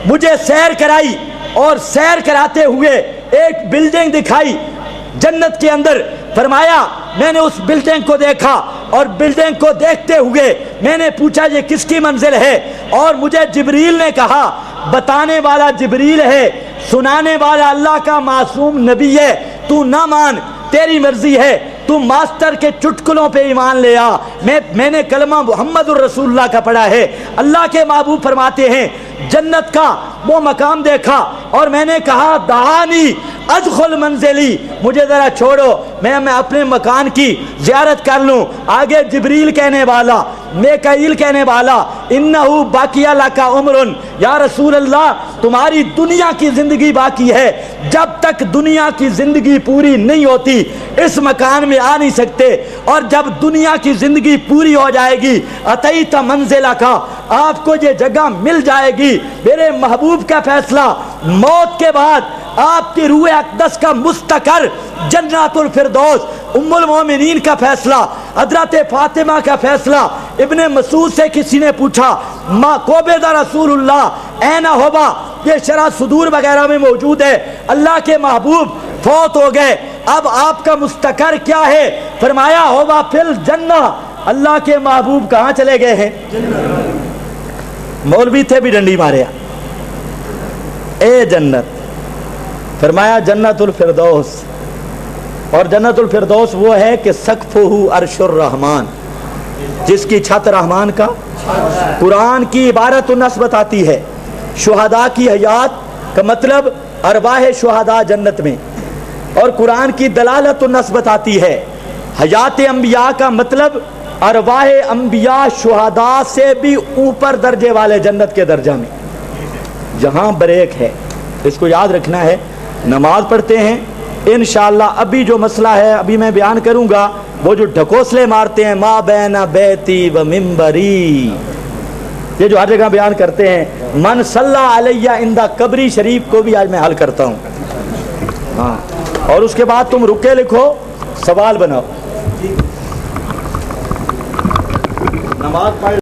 مجھے سیر کرائی اور سیر کراتے ہوئے ایک بلڈنگ دکھائی جنت کے اندر. فرمایا میں نے اس بلڈنگ کو دیکھا اور بلڈنگ کو دیکھتے ہوئے میں نے پوچھا یہ کس کی منزل ہے, اور مجھے جبریل نے کہا بتانے والا جبریل ہے, سنانے والا اللہ کا معصوم نبی ہے, تو نہ مان تیری مرضی ہے, تو ماسٹر کے چٹکلوں پہ ایمان لے آ. میں نے کلمہ محمد الرسول اللہ کا پڑھا ہے. اللہ کے محبوب فرماتے ہیں جنت کا وہ مقام دیکھا اور میں نے کہا دعانی ادخل منزلی, مجھے ذرا چھوڑو میں اپنے مکان کی زیارت کر لوں. آگے جبریل کہنے والا, میکائیل کہنے والا انہو باقیہ لکا عمرن, یا رسول اللہ تمہاری دنیا کی زندگی باقی ہے, جب تک دنیا کی زندگی پوری نہیں ہوتی اس مکان میں آ نہیں سکتے, اور جب دنیا کی زندگی پوری ہو جائے گی اتیت منزلہ کا, آپ کو یہ جگہ مل جائے گی. میرے محبوب کا فیصلہ, موت کے بعد آپ کی روح اقدس کا مستقر جنت الفردوس. ام المومنین کا فیصلہ, حضرت فاطمہ کا فیصلہ. ابن مسعود سے کسی نے پوچھا ما قبض رسول اللہ این ہوبا, یہ شرح صدور وغیرہ میں موجود ہے, اللہ کے محبوب فوت ہو گئے, اب آپ کا مستقر کیا ہے؟ فرمایا ہوبا فی الجنہ. اللہ کے محبوب کہاں چلے گئے ہیں؟ مولوی تھے بھی ڈنڈی مارے, اے جنت. فرمایا جنت الفردوس, اور جنت الفردوس وہ ہے کہ سقفہ عرش الرحمن, جس کی چھت رحمان کا. قرآن کی عبارت النص بتاتی ہے شہداء کی حیات کا مطلب ارواح شہداء جنت میں, اور قرآن کی دلالت النص بتاتی ہے حیات انبیاء کا مطلب ارواح انبیاء شہداء سے بھی اوپر درجے والے جنت کے درجہ میں. جہاں بریک ہے اس کو یاد رکھنا ہے. نماز پڑھتے ہیں انشاءاللہ, ابھی جو مسئلہ ہے ابھی میں بیان کروں گا, وہ جو ڈھکوسلے مارتے ہیں ما بین بیتی و منبری, یہ جو ہر جگہ بیان کرتے ہیں من صلی علیہ عند قبری شریف, کو بھی آج میں حل کرتا ہوں. ہاں, اور اس کے بعد تم رکے لکھو, سوال بناؤ. نماز پڑھ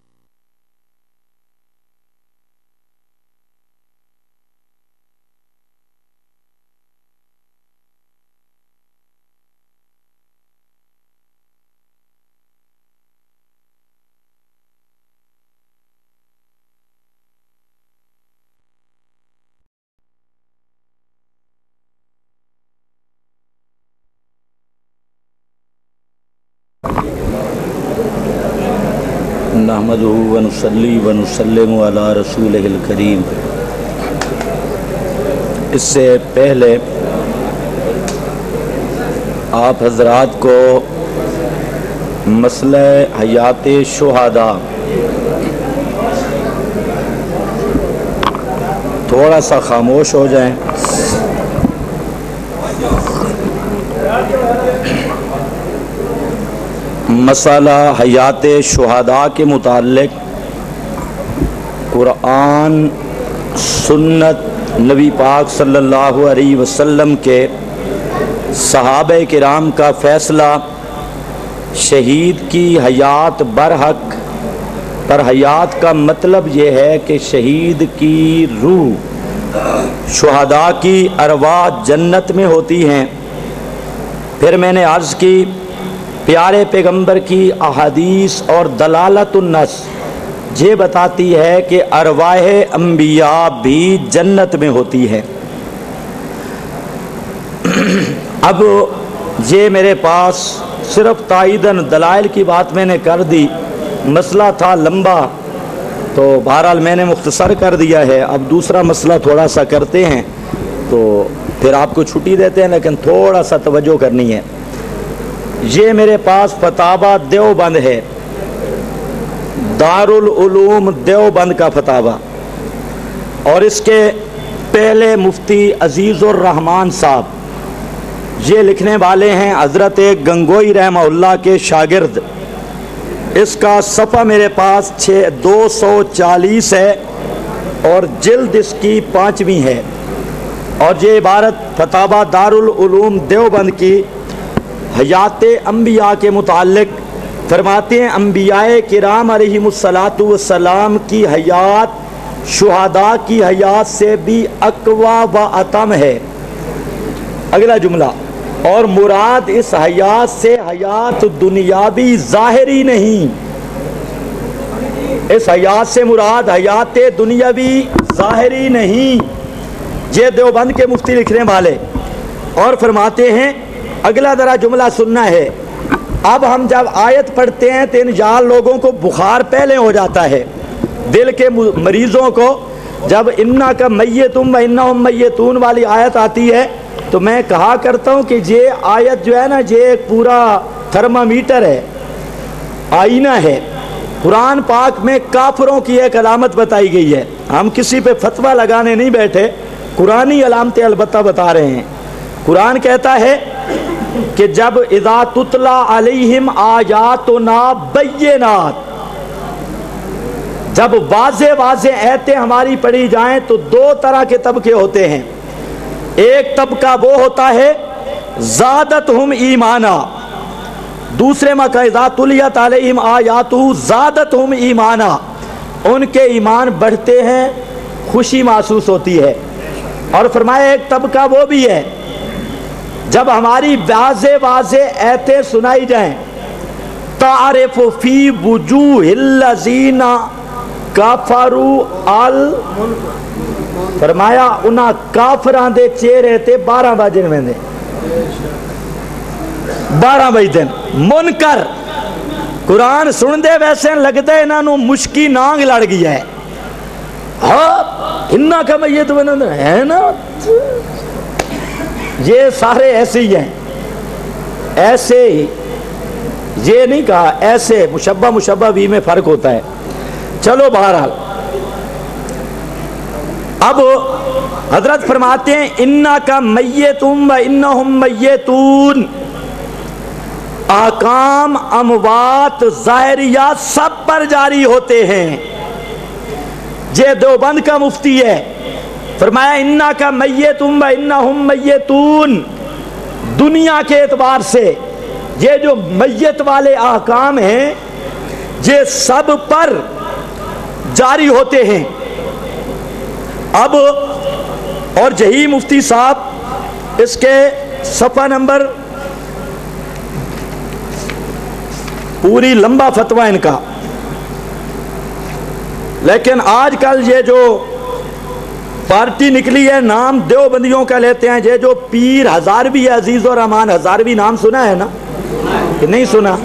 نحمدہ ونصلی ونسلم علی رسولہ الکریم. اس سے پہلے آپ حضرات کو مسئلہ حیات شہداء تھوڑا سا خاموش ہو جائیں. مسئلہ حیات شہداء کے متعلق قرآن, سنت, نبی پاک صلی اللہ علیہ وسلم کے صحابہ کرام کا فیصلہ شہید کی حیات برحق پر. حیات کا مطلب یہ ہے کہ شہید کی روح شہداء کی ارواح جنت میں ہوتی ہیں. پھر میں نے عرض کی پیارے پیغمبر کی احادیث اور دلالت النص یہ بتاتی ہے کہ ارواح انبیاء بھی جنت میں ہوتی ہے. اب یہ میرے پاس صرف تائیدن دلائل کی بات میں نے کر دی, مسئلہ تھا لمبا تو بہرحال میں نے مختصر کر دیا ہے. اب دوسرا مسئلہ تھوڑا سا کرتے ہیں تو پھر آپ کو چھٹی دیتے ہیں, لیکن تھوڑا سا توجہ کرنی ہے. یہ میرے پاس فتاوی دیوبند ہے, دارالعلوم دیوبند کا فتاوی, اور اس کے پہلے مفتی عزیز الرحمان صاحب یہ لکھنے والے ہیں حضرت گنگوئی رحمہ اللہ کے شاگرد. اس کا صفحہ میرے پاس 240 ہے اور جلد اس کی 5ویں ہے, اور یہ عبارت فتاوی دارالعلوم دیوبند کی حیات انبیاء کے متعلق فرماتے ہیں انبیاء کرام علیہم الصلاۃ والسلام کی حیات شہداء کی حیات سے بھی اقوا و اتم ہے۔ اگلا جملہ، اور مراد اس حیات سے حیات دنیاوی ظاہری نہیں، اس حیات سے مراد حیات دنیاوی ظاہری نہیں۔ یہ دیوبند کے مفتی لکھنے والے، اور فرماتے ہیں اگلا ذرا جملہ سننا ہے۔ اب ہم جب آیت پڑھتے ہیں تو ان جال لوگوں کو بخار پہلے ہو جاتا ہے، دل کے مریضوں کو جب انا کا میتم و انہم میتون والی آیت آتی ہے تو میں کہا کرتا ہوں کہ یہ آیت جو ہے نا، یہ ایک پورا تھرمامیٹر ہے، آئینہ ہے۔ قرآن پاک میں کافروں کی ایک علامت بتائی گئی ہے، ہم کسی پہ فتویٰ لگانے نہیں بیٹھے، قرآنی علامتیں البتہ بتا رہے ہیں۔ قرآن کہتا ہے کہ جب اذا تتلا علیہم آیاتنا بینات، جب واضح واضح آیتیں ہماری پڑھی جائیں تو دو طرح کے طبقے ہوتے ہیں۔ ایک طبقہ وہ ہوتا ہے زادتہم ایمانا، دوسرے مکہ اذا تلیت علیہم آیاتہ زادتہم ایمانا، ان کے ایمان بڑھتے ہیں، خوشی محسوس ہوتی ہے۔ اور فرمایا ایک طبقہ وہ بھی ہے جب ہماری واضح واضح آیتیں سنائی جائیں، تعرف فی وجوہ الذین کفروا فرمایا انہاں کافران دے چہرے تے 12 بجے میں دے 12 بجے دن منکر قرآن سن دے ویسے لگتا ہے انہاں نو مشکی نانگ لڑ گیا ہے۔ ہاں انہاں کا میت ہے نا، یہ سارے ایسے ہی ہیں، ایسے ہی، یہ نہیں کہا ایسے، مشبہ مشبہ بھی میں فرق ہوتا ہے۔ چلو بہرحال اب حضرت فرماتے ہیں انا کا میتم و انہم میتون، احکام اموات ظاہریہ سب پر جاری ہوتے ہیں۔ یہ دیوبند کا مفتی ہے، فرمایا انا کا میتم و انہم میتون، دنیا کے اعتبار سے یہ جو میت والے احکام ہیں یہ سب پر جاری ہوتے ہیں۔ اب اور یہی مفتی صاحب اس کے صفحہ نمبر، پوری لمبا فتویٰ ان کا، لیکن آج کل یہ جو پارٹی نکلی ہے نام دیوبندیوں کا لیتے ہیں، یہ جو پیر ہزاروی عزیز الرحمان ہزاروی، نام سنا ہے نا کہ نہیں سنا؟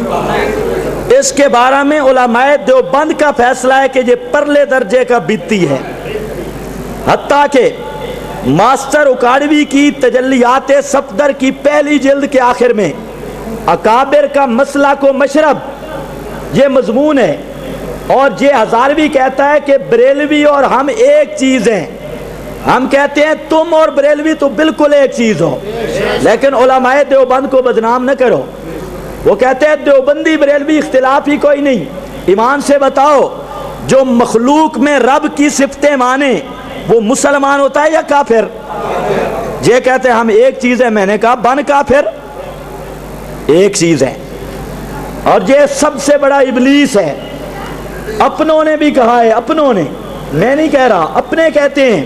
اس کے بارے میں علماء دیوبند کا فیصلہ ہے کہ یہ پرلے درجے کا بدعتی ہے، حتیٰ کہ ماسٹر اکاڑوی کی تجلیات صفدر کی پہلی جلد کے آخر میں اکابر کا مسلک و مشرب یہ مضمون ہے، اور یہ ہزاروی کہتا ہے کہ بریلوی اور ہم ایک چیز ہیں۔ ہم کہتے ہیں تم اور بریلوی تو بالکل ایک چیز ہو، لیکن علماء دیوبند کو بدنام نہ کرو۔ وہ کہتے ہیں دیوبندی بریلوی اختلاف ہی کوئی نہیں، ایمان سے بتاؤ جو مخلوق میں رب کی صفتیں مانے وہ مسلمان ہوتا ہے یا کافر؟ یہ کہتے ہیں ہم ایک چیز ہے، میں نے کہا بن کافر، ایک چیز ہے۔ اور یہ سب سے بڑا ابلیس ہے، اپنوں نے بھی کہا ہے، اپنوں نے، میں نہیں کہہ رہا، اپنے کہتے ہیں۔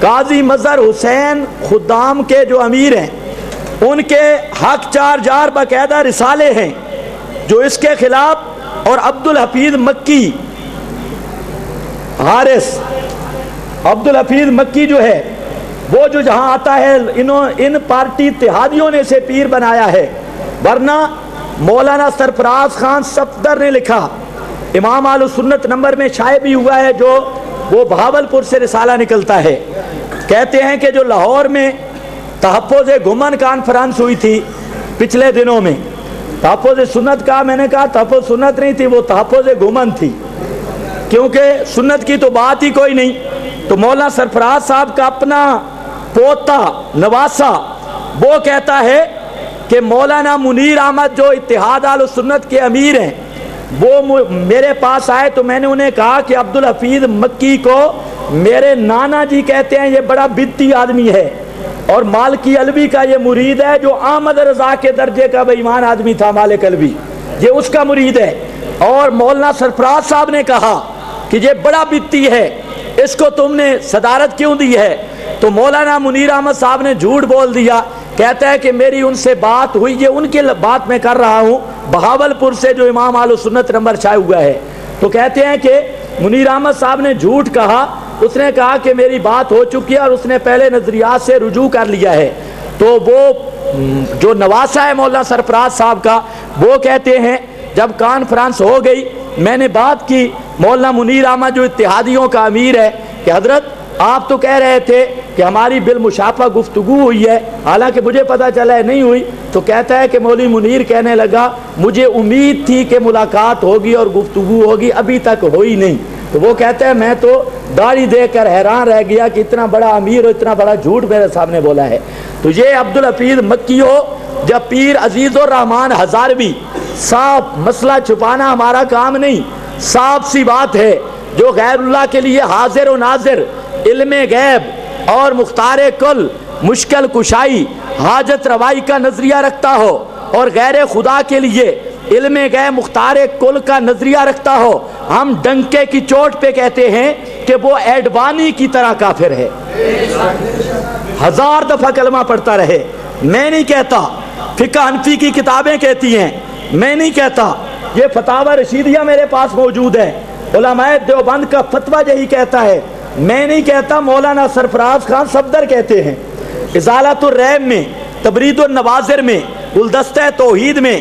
قاضی مظہر حسین خدام کے جو امیر ہیں ان کے حق چار جار باقاعدہ رسالے ہیں جو اس کے خلاف، اور عبدالحفیظ مکی، حارث عبدالحفیظ مکی جو ہے وہ جو جہاں آتا ہے ان پارٹی اتحادیوں نے اسے پیر بنایا ہے، ورنہ مولانا سرفراز خان صفدر نے لکھا، امام اہل سنت نمبر میں شائع بھی ہوا ہے، جو وہ بہاولپور سے رسالہ نکلتا ہے۔ کہتے ہیں کہ جو لاہور میں تحفظ گھمن کانفرنس ہوئی تھی پچھلے دنوں میں، تحفظ سنت کا، میں نے کہا تحفظ سنت نہیں تھی، وہ تحفظ گھمن تھی، کیونکہ سنت کی تو بات ہی کوئی نہیں۔ تو مولانا سرفراز صاحب کا اپنا پوتا نواسا وہ کہتا ہے کہ مولانا منیر احمد جو اتحاد اہل سنت کے امیر ہیں وہ میرے پاس آئے تو میں نے انہیں کہا کہ عبدالحفیظ مکی کو میرے نانا جی کہتے ہیں، یہ بڑا بدعتی آدمی ہے، اور مالکی علوی کا یہ مرید ہے جو احمد رضا کے درجے کا بے ایمان آدمی تھا، مالک علوی یہ اس کا مرید ہے۔ اور مولانا سرفراز صاحب نے کہا کہ یہ بڑا بدعتی ہے، اس کو تم نے صدارت کیوں دی ہے؟ تو مولانا منیر احمد صاحب نے جھوٹ بول دیا، کہتا ہے کہ میری ان سے بات ہوئی، یہ ان کی بات میں کر رہا ہوں، بہاولپور سے جو امام اہل سنت نمبر شائع ہوا ہے۔ تو کہتے ہیں کہ منیر احمد صاحب نے جھوٹ کہا، اس نے کہا کہ میری بات ہو چکی ہے اور اس نے پہلے نظریات سے رجوع کر لیا ہے۔ تو وہ جو نواسا ہے مولانا سرفراز صاحب کا، وہ کہتے ہیں جب کانفرنس ہو گئی، میں نے بات کی مولانا منیر احمد جو اتحادیوں کا امیر ہے کہ حضرت آپ تو کہہ رہے تھے کہ ہماری بالمشافہ گفتگو ہوئی ہے، حالانکہ مجھے پتہ چلا ہے نہیں ہوئی۔ تو کہتا ہے کہ مولوی منیر کہنے لگا مجھے امید تھی کہ ملاقات ہوگی اور گفتگو ہوگی، ابھی تک ہوئی نہیں۔ تو وہ کہتا ہے میں تو داڑھی دیکھ کر حیران رہ گیا کہ اتنا بڑا امیر اور اتنا بڑا جھوٹ میرے سامنے بولا ہے۔ تو یہ عبدالحفیظ مکی ہو جب پیر عزیز الرحمان ہزاروی، صاف مسئلہ چھپانا ہمارا کام نہیں، صاف سی بات ہے، جو غیر اللہ کے لیے حاضر و ناظر، علم غیب اور مختار کل، مشکل کشائی، حاجت روائی کا نظریہ رکھتا ہو اور غیر خدا کے لیے علم غیب مختار کل کا نظریہ رکھتا ہو، ہم ڈنکے کی چوٹ پہ کہتے ہیں کہ وہ ایڈوانی کی طرح کافر ہے، 1000 دفعہ کلمہ پڑھتا رہے۔ میں نہیں کہتا، فقہ حنفی کی کتابیں کہتی ہیں، میں نہیں کہتا، یہ فتاوی رشیدیہ میرے پاس موجود ہے، علماء دیوبند کا فتویٰ یہی کہتا ہے، میں نہیں کہتا، مولانا سرفراز خان صفدر کہتے ہیں، ازالۃ الریب میں، تبرید النوازر میں، گلدستہ توحید میں